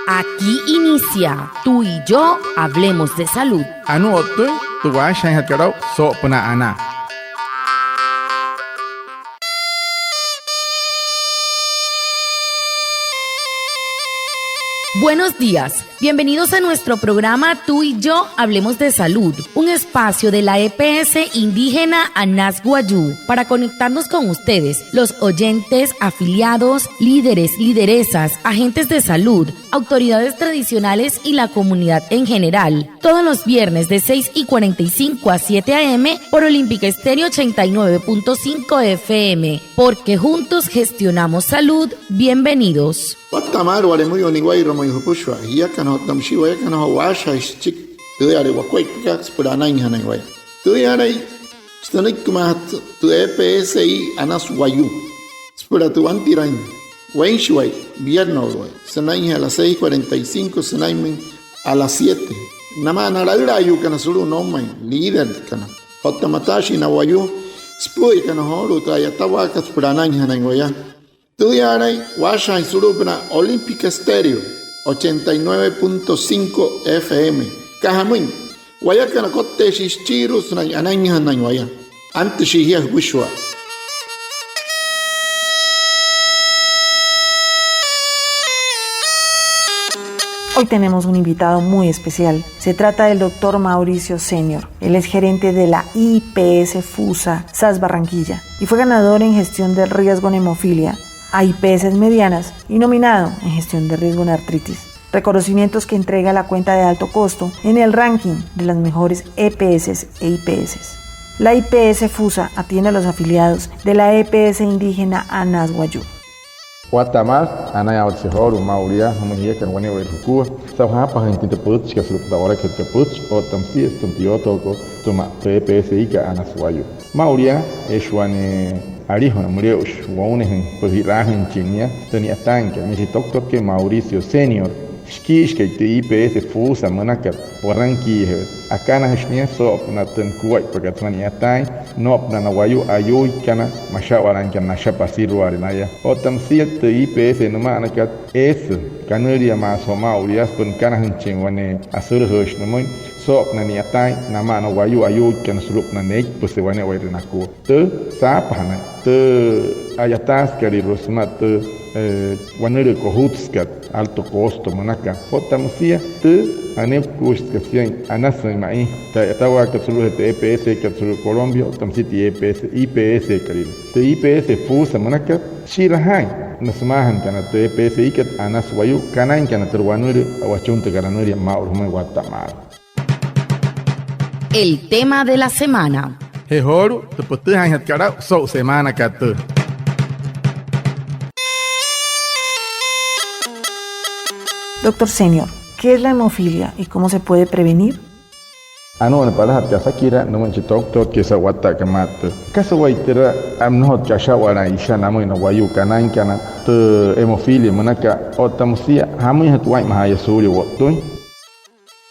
Aquí inicia Tú y yo hablemos de salud. Anu otu tuwa shay hatkarau so puna ana. Buenos días, bienvenidos a nuestro programa Tú y yo hablemos de salud, un espacio de la EPS indígena Anas Guayú para conectarnos con ustedes, los oyentes, afiliados, líderes, lideresas, agentes de salud, autoridades tradicionales y la comunidad en general, todos los viernes de 6:45 a 7 a.m. por Olímpica Estéreo 89.5 FM, porque juntos gestionamos salud. Bienvenidos. Watamar waremui oniguai romo yupushwa yakano tamshiwa yakano washa chik tuyare wakwai pika spurana inhanai tuyare stanik kumat tu EPSI Anas Guayú spura tu antirain wenshwai viernes sanai a las 6:45 sanai a las 7 nama narayura yukana suru nomai líder kana hotamatashi na Guayú spui kana horu tayatawa spurana inhanai Tuyare Washa y Surupna Olímpica Estéreo 89.5 FM. Kahamin, Wayakana Kote Shichirus Ananya Nanwaya. Antes Shihia Wishwa. Hoy tenemos un invitado muy especial. Se trata del doctor Mauricio Senior. Él es gerente de la IPS FUSA SAS Barranquilla y fue ganador en gestión del riesgo en hemofilia a IPS medianas y nominado en gestión de riesgo en artritis. Reconocimientos que entrega la cuenta de alto costo en el ranking de las mejores EPS e IPS. La IPS FUSA atiende a los afiliados de la EPS indígena Anas Guayú. Guatemala, Anaya Otsehor, Mauria, Homonia, Canguane, Rukua, Sauhapa, Intiputz, que se lo ahora que te putz, o tamsi, Tontioto, Toma, PPSI, Anas Guayú. Mauria, Eshuane. Arijo murió unen pues irajen chinia tenía tanque mi doctor que Mauricio Senior skish que IPS FUSA manaka Barranquilla acá na hishnia so na ten kuwai porque tenía tan no na Guayú ayu kana mashawaran kana shapasiru arinaya o tamsiet IPS no manaka es canaria más o Maurias con kana hinchingwane azul hosh no muy so na niatai na mano Guayú ayu kana sulup na nek pues se wane wairinaku te sapana te ayatas kari rosmat wanere kohutskat alto costo manaka potamsia te anep kuskación anasai mai ta wa katsulu te EPS katsulu Colombia tamsiti EPS IPS kari te IPS FUSA manaka shirahan nasmahan kana te EPS ikat Anas Guayú kanan kana terwanure awachunte garanure maurme Guatemala. El tema de la semana. Hehoru te potuhan hatkarau so semana katu. Doctor Senior, ¿qué es la hemofilia y cómo se puede prevenir? Anu para hatta sakira no manchi doctor que sa wata kamat. Kaso waitira amno chasha wala isha namo ina Guayú kanan kana te hemofilia manaka otamsia hamu hatwai mahaya suri wotun.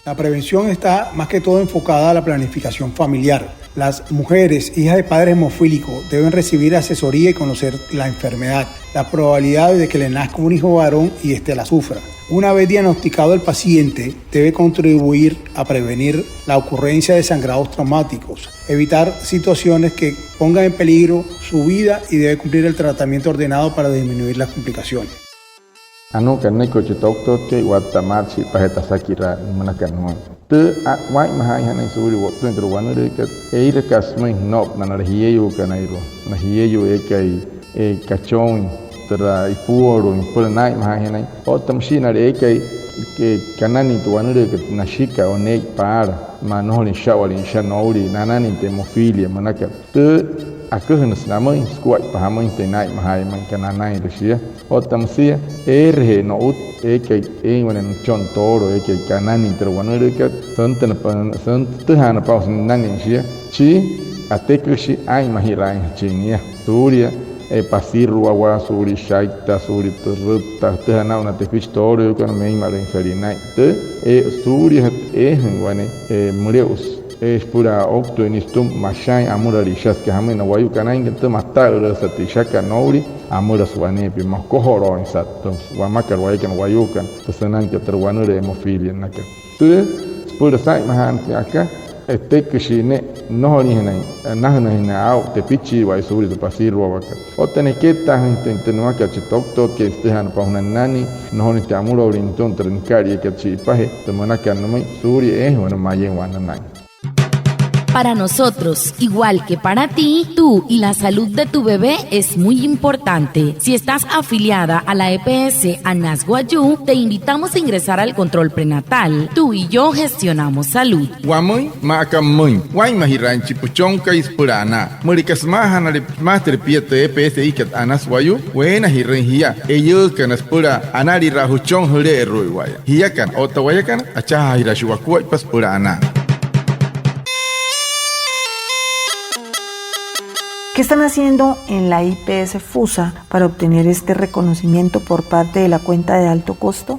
La prevención está más que todo enfocada a la planificación familiar. Las mujeres, hijas de padres hemofílicos, deben recibir asesoría y conocer la enfermedad, la probabilidad de que le nazca un hijo varón y éste la sufra. Una vez diagnosticado el paciente, debe contribuir a prevenir la ocurrencia de sangrados traumáticos, evitar situaciones que pongan en peligro su vida y debe cumplir el tratamiento ordenado para disminuir las complicaciones. Anu kanai ko doctor ke Guatemala si paheta sakira manakan no te wai mahai hanai suri wo tentro wanure ke eire kasmai no na hiyeyo kanairo na hiyeyo e kachon tra ipuoro por nai mahai hanai o tamshina re ke kanani to wanure ke na shika onei para manoli shawali shanori nanani hemofilia manaka te akuhnas namai squat pahamai tenai mahai man kananai rusia o tamsia erhe no ut eke wanen chon toro eke kanani terwanure ke santan santan paus nani sia chi atekshi ai mahirai chinia turia e pasiru agua suri shaita suri turta tehana una tefish toro kan mei maren sarinai te suri wane mureus es pura octo en istum mashay amura rishas que hamen Guayú canay que te matar la satishaka nouri amura suanepi mas kohoro insat wamakar waikan wayukan pesanan ke terwanure hemofilia naka tu sepuluh sai mahan aka kishine nohoni hina nahna hina au te pichi wa isuri te pasir wa waka otene keta hinte nuaka chitokto ke stehan paunanani nohoni te amura urinton trenkari ke chi pahe te manaka nomai suri wana mayen wananai. Para nosotros, igual que para ti, tú y la salud de tu bebé es muy importante. Si estás afiliada a la EPS Anas Guayú, te invitamos a ingresar al control prenatal. Tú y yo gestionamos salud. Guamoy, macamoy, guay mahiranchi, puchonca y spurana. Morikas mahana master piete EPS ikat Anas Guayú, buena hirrengia. Ellos can spura anari rajuchon hule ruiguaya. Hiakan, otawayakan, achaha hirashuakuay paspurana. ¿Qué están haciendo en la IPS FUSA para obtener este reconocimiento por parte de la cuenta de alto costo?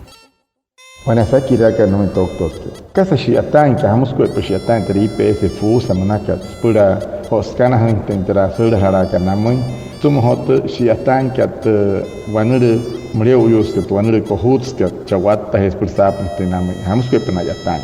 Bueno, aquí que no me toco. Casa shiatan que hemos cuerpo shiatan entre IPS FUSA manaka pura hoskana intentara sur haraka namoy. Tumo hot shiatan que at wanure murió uyus que wanure kohuts que chawata es por sap namoy. Hemos cuerpo nayatan.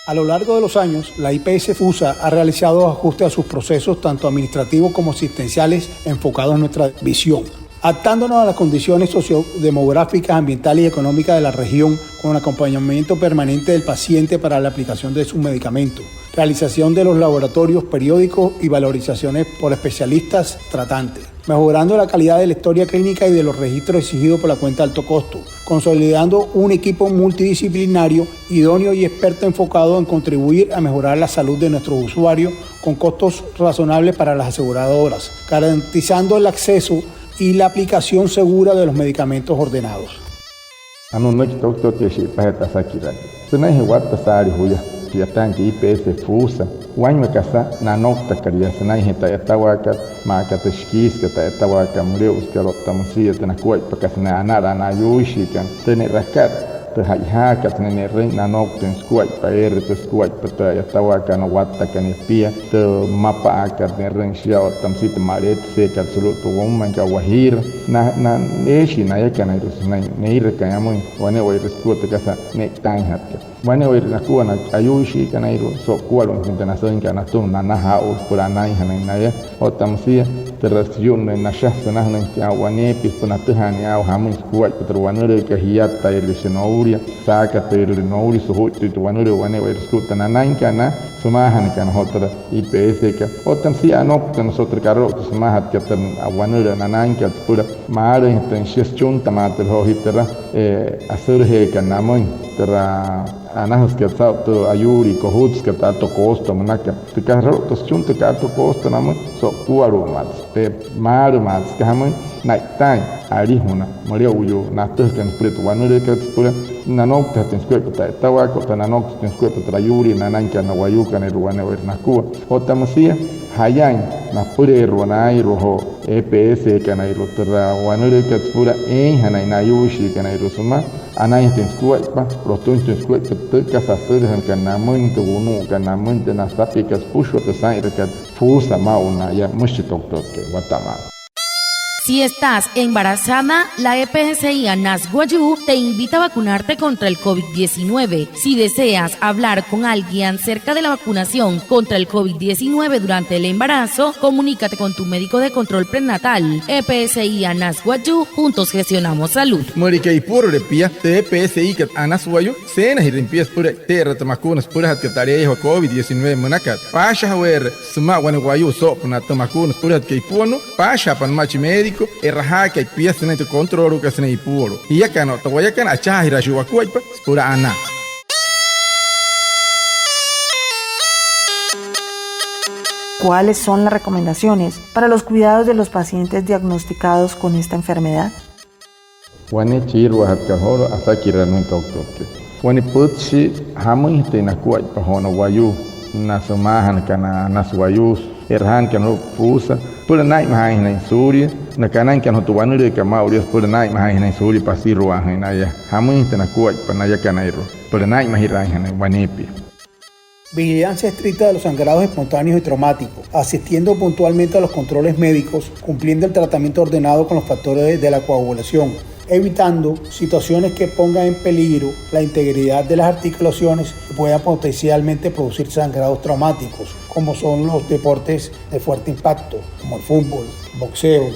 A lo largo de los años, la IPS FUSA ha realizado ajustes a sus procesos tanto administrativos como asistenciales enfocados en nuestra visión, adaptándonos a las condiciones sociodemográficas, ambientales y económicas de la región con acompañamiento permanente del paciente para la aplicación de sus medicamentos, realización de los laboratorios periódicos y valorizaciones por especialistas tratantes, mejorando la calidad de la historia clínica y de los registros exigidos por la cuenta de alto costo, consolidando un equipo multidisciplinario, idóneo y experto enfocado en contribuir a mejorar la salud de nuestros usuarios con costos razonables para las aseguradoras, garantizando el acceso y la aplicación segura de los medicamentos ordenados. Yatan IPS FUSA, Wanya Casa, Nanokta Kariasana, Etawaka, Makatashkis, Etawaka, Mureus, Karotamusia, Tenakuai, Pakasana, Nayushi, can Tene Rakat, Tehayaka, Tene Ring, Nanokten Squat, Paer, the Squat, Etawaka, no Wata can appear, the Mapa Akat, the Ring Shao, Tamsit Maret, Sekat, Sulutu Woman, Kawahir, Neshi, Nayakan, Nair Kayamun, whenever it is good to Casa, neck time hat. Whenever it is good, Ayushi, Kanairo, so Kualon, International, Kanatun, Nanaha, Puranai, Hanaya, or Tamsia, the Rasun, and Nashasana, Wanepis, Punatuhania, Hamming Squat, Petruanur, Kahiata, Elisinoria, Saka, Nori, so to one whenever it's good, and Anankana, Sumahan can hotter, IPS, or Tamsia, Noctan, Sotricaro, Sumahat, Captain, Awanur, and Ananka, Pura, Mara, and Shishun, Tamato, Hitera, Asurhe, Kanamoy, Anahas que está todo ayuri, cohuts que está todo costo, manaka. Te carro, tos chunte que está todo costo, namo, so cuaro mats, te maru mats, que hamo night time, arihuna, Maria uyo, natus que nos preto, wanure que es pura, nanok te tens cuerpo, te tawaco, te nanok tens cuerpo, trayuri, nananka, nawayuka, neruane, nakua, otamasia, hayan, na pure ruanai, rojo, EPS, canairu, terra, wanure que es pura, hanai, nayushi, canairu suma, anai tens cuerpo, rotun tens cuerpo, Casa Surjan Kanamun, the Wunu, Kanamun, the Nasapikas, Pusho, the Saint, Fusa Mauna, ya Mushitoke, Watama. Si estás embarazada, la EPSI Anas Guayú te invita a vacunarte contra el COVID-19. Si deseas hablar con alguien acerca de la vacunación contra el COVID-19 durante el embarazo, comunícate con tu médico de control prenatal. EPSI Anas Guayú, juntos gestionamos salud. Morika y puro repia, te EPSI que Anas Guayú, cenas y limpias pura terra tamacunas puras que tarea COVID-19 monacat. Pasha ver, suma guayú sopna tamacunas puras que ipuano, pasha pan machi médico. Erraha que pieza en tu control que se ne puro. Y ya que no te voy a can achar a Juacuipa, pura ana. ¿Cuáles son las recomendaciones para los cuidados de los pacientes diagnosticados con esta enfermedad? Wani chiru hatkahoro asakira no toque. Wani putsi hamu tena kuaipa hono wayu nasumahan kana naswayus erhan kanu fusa pura nai mahai na Surya na kanan kan hotuanu de kamaurias pura nai mahai na Surya pasiru ahina ya hamu tena kuaipa na ya kanairo pura nai mahirai hana wanepi. Vigilancia estricta de los sangrados espontáneos y traumáticos, asistiendo puntualmente a los controles médicos, cumpliendo el tratamiento ordenado con los factores de la coagulación, evitando situaciones que pongan en peligro la integridad de las articulaciones y puedan potencialmente producir sangrados traumáticos, como son los deportes de fuerte impacto, como el fútbol, boxeo.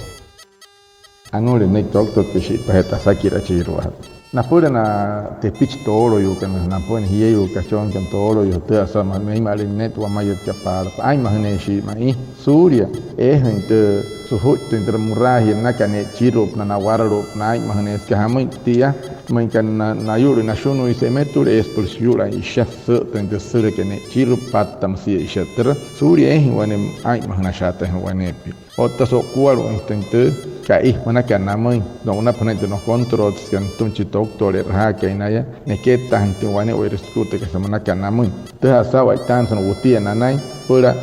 Anule nek doctor que shit paheta sakira chirwa. Na pura na te pitch toro yo kan na pura hiye yo kachon kan toro yo te asa ma mai ma net wa ma yet kapar. Ai ma ne shi mai Surya gente suhut entre murahi na kan chirup na wararo na ai ma ne ska hamai tia mai kan na yuri na shunu ise metur expulsura i shaf tente sure kan chirup patam si shatra. Surya wane ai ma na shata wane pi. Otta so kuaru intente kai mana kan namai no una panete no control kan tunchi doctor ha kai naya neketa hanti wane o rescute que semana kan namai te asa wa tan son gutia nanai pura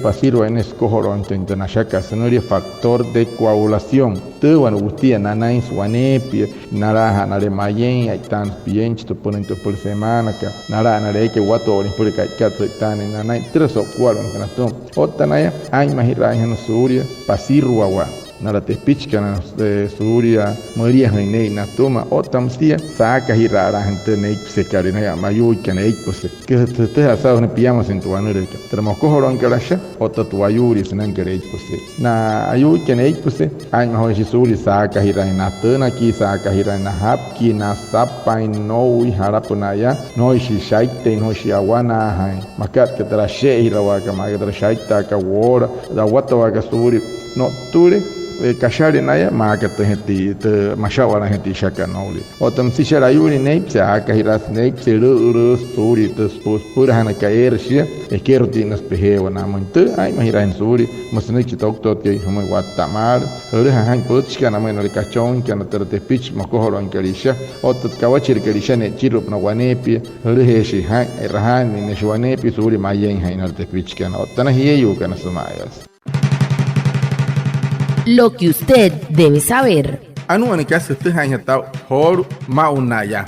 pasiro en escohoro intente na shaka sonoria factor de coagulación te wan gutia nanai wane pi naraha nare mayen ai tan piench to ponen to por semana ka nara nare que wato ori por kai ka tan nanai tres o cuatro kana to otta naya ai mahira en Surya pasiro wa nara te pichkan de Surya Maria Heinei na toma otamstia saca hirara gente nei se carina ya mayu que nei pues que te asado ne pillamos en tu anure que tenemos cojoron que la sha ota tu ayuri senan que pues na ayu que nei pues ai ma hoje Surya saca hirara na tana ki saca hirara na hap ki na sapai no i harapunaya no shi shaite no shi awana hai makat que tra she hirawa ka magat shaita ka wora da wata wa ka Surya no ture kashari naya maka te heti te mashawara heti shaka noli otam si shara yuri neip se aka hiras neip se ru Surya te spos pura hana kaer shia e kero tinas pehewa na mante ai mahira en Surya masne ki doctor ke homo watamar hore han pochka na meno kachon ke na terte pitch makohoro en karisha otat kawachir karisha ne chirup na wanepi hore heshi han rahan ne shwanepi Surya mayen hain te pitch ke na otana hiyu kana sumayas. Lo que usted debe saber. Anu ani ka se te hanya tau hor maunaya.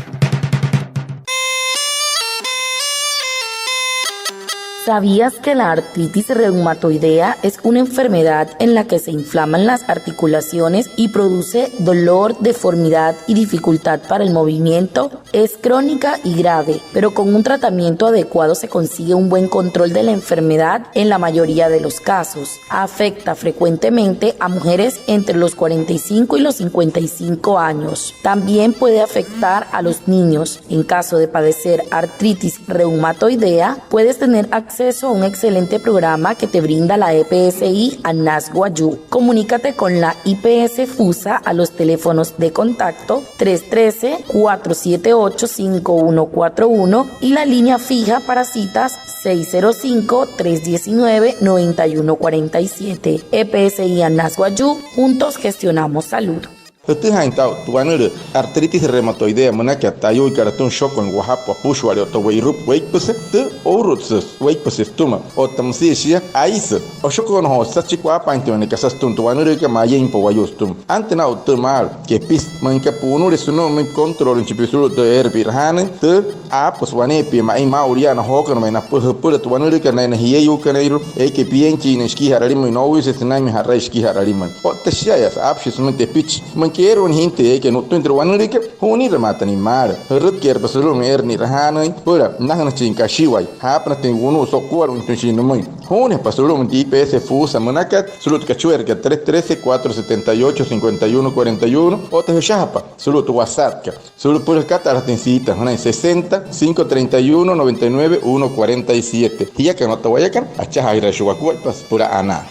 ¿Sabías que la artritis reumatoidea es una enfermedad en la que se inflaman las articulaciones y produce dolor, deformidad y dificultad para el movimiento? Es crónica y grave, pero con un tratamiento adecuado se consigue un buen control de la enfermedad en la mayoría de los casos. Afecta frecuentemente a mujeres entre los 45 y los 55 años. También puede afectar a los niños. En caso de padecer artritis reumatoidea, puedes tener acceso a un excelente programa que te brinda la EPSI Anas Guayú. Comunícate con la IPS FUSA a los teléfonos de contacto 313-478-5141 y la línea fija para citas 605-319-9147. EPSI Anas Guayú, juntos gestionamos salud. Te hain tau tuanere artritis reumatoidea mana que tayo karatun shock en Oaxaca pushwari to weirup weipse te oruts weipse tuma o tamsisia ais o shock on ho sachikwa paintone que sastun tuanere que mayen po wayustum ante na utumar que pis man que punure suno me control en chipisuru de erbirhane te a poswane pi mai mauriana hokan me na pur tuanere que na hiyu kanairu e que pienchi neski hararimu no wis senami haraiski harariman o te shias apshis mente pitch quiero un gente que no tu entre wanuri que huni remata ni mar rut quiero pasar un ni rahana pura nahana chinka shiwai hapna ten uno so cuar un chino muy huni pasar un IPS FUSA manakat sulut kachuer que 313-478-5141 o te shapa sulut WhatsApp que sulut pura catar tencita hana 60-531-99-147 y ya que no te vaya acá a chahaira shuakua pas pura ana.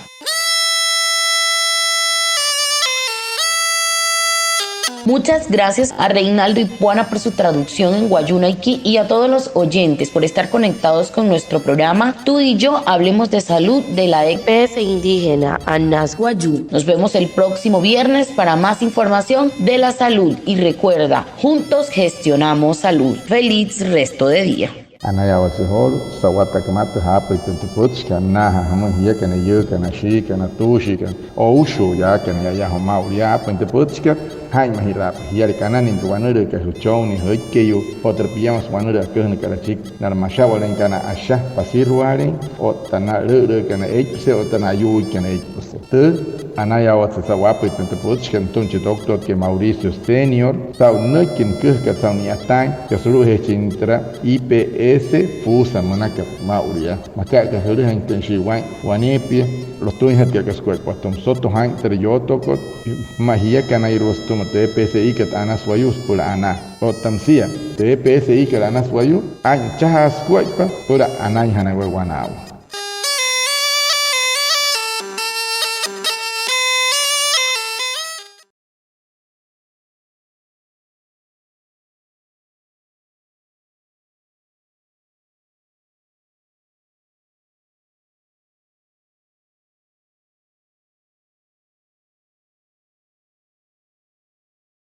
Muchas gracias a Reinaldo Ipuana por su traducción en Guayunaiki y a todos los oyentes por estar conectados con nuestro programa Tú y Yo Hablemos de Salud de la EPS Indígena Anas Guayú. Nos vemos el próximo viernes para más información de la salud y recuerda, juntos gestionamos salud. Feliz resto de día. Anaya Watsihor, Sawata Kamata Hapa Puchka, Naha, Hamuhia, Kana Yuka, Shika, Tushika, Oushu, Yakan, Yahoma, Yapa, and the Puchka, Haimahirap, Yarikanan into one other Kahuchoni, Hurkeyu, Otter Piamas, one other Kurnikarachik, Narmashawa and Kana Asha, Pasirwari, or Tana Kana 8%, or Tanayu can 8%. Anaya Watsawapit and the Puchka, and Tunchi Doctor Mauricio Senior, Sau Nukin Kurka Sauniatang, Kasuru Hintra, IPS. Fusa manaka mauria makaka hurihan tenshi wan wanepia los tuinhat que kaskuel patom soto han teryoto kot mahia kana irostum TPSI kat anas wayus pula ana o tamsia TPSI kat anas wayu an chahas kuaipa pula anay hanawe wanao